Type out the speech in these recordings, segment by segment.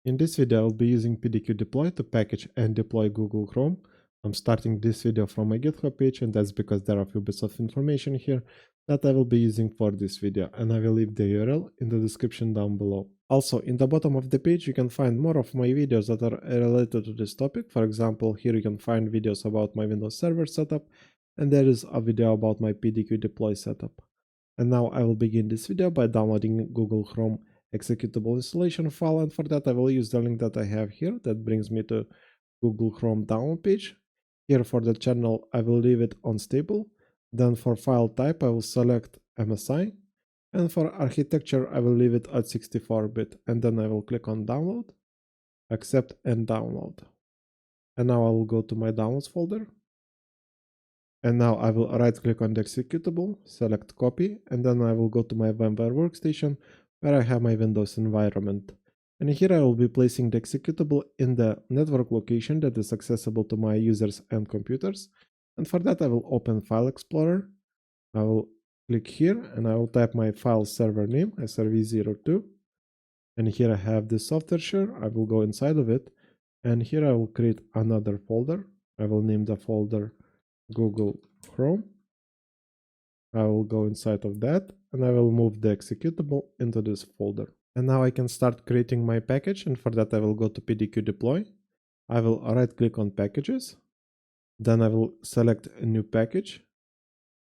In this video, I'll be using PDQ Deploy to package and deploy Google Chrome. I'm starting this video from my GitHub page, and that's because there are a few bits of information here that I will be using for this video, and I will leave the URL in the description down below. Also, in the bottom of the page, you can find more of my videos that are related to this topic. For example, here you can find videos about my Windows Server setup, and there is a video about my PDQ Deploy setup. And now I will begin this video by downloading Google Chrome executable installation file, and for that I will use the link that I have here that brings me to Google Chrome download page. Here for the channel I will leave it on stable, then for file type I will select MSI, and for architecture I will leave it at 64-bit, and then I will click on download, accept and download. And now I will go to my downloads folder. And now I will right click on the executable, select copy, and then I will go to my VMware workstation where I have my Windows environment. And here I will be placing the executable in the network location that is accessible to my users and computers. And for that I will open File Explorer. I will click here and I will type my file server name, SRV02. And here I have the software share. I will go inside of it. And here I will create another folder. I will name the folder Google Chrome. I will go inside of that and I will move the executable into this folder. And now I can start creating my package, and for that I will go to PDQ Deploy. I will right click on packages. Then I will select a new package.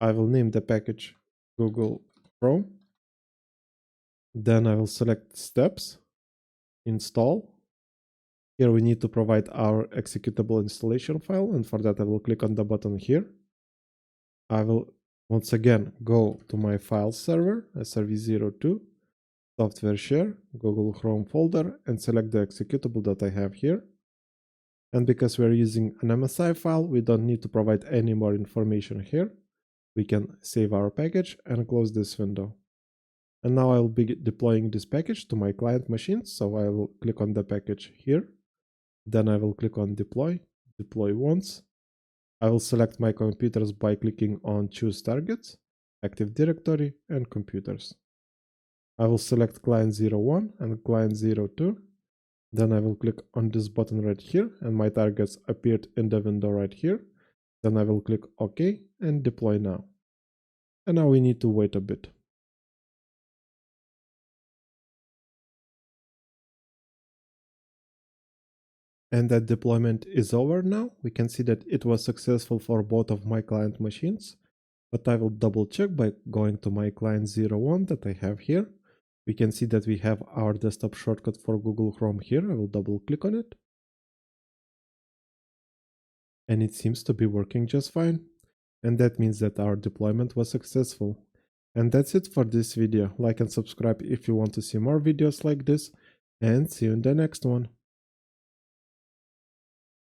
I will name the package Google Chrome. Then I will select steps, install. Here we need to provide our executable installation file, and for that I will click on the button here. I will once again go to my file server, SRV02, software share, Google Chrome folder, and select the executable that I have here. And because we're using an MSI file, we don't need to provide any more information here. We can save our package and close this window. And now I will be deploying this package to my client machines, so I will click on the package here. Then I will click on deploy once. I will select my computers by clicking on choose targets, Active Directory and computers. I will select client 01 and client 02. Then I will click on this button right here and my targets appeared in the window right here. Then I will click OK and deploy now. And now we need to wait a bit. And that deployment is over now. We can see that it was successful for both of my client machines, but I will double check by going to my client 01 that I have here. We can see that we have our desktop shortcut for Google Chrome here. I will double click on it. And it seems to be working just fine. And that means that our deployment was successful. And that's it for this video. Like and subscribe if you want to see more videos like this, and see you in the next one.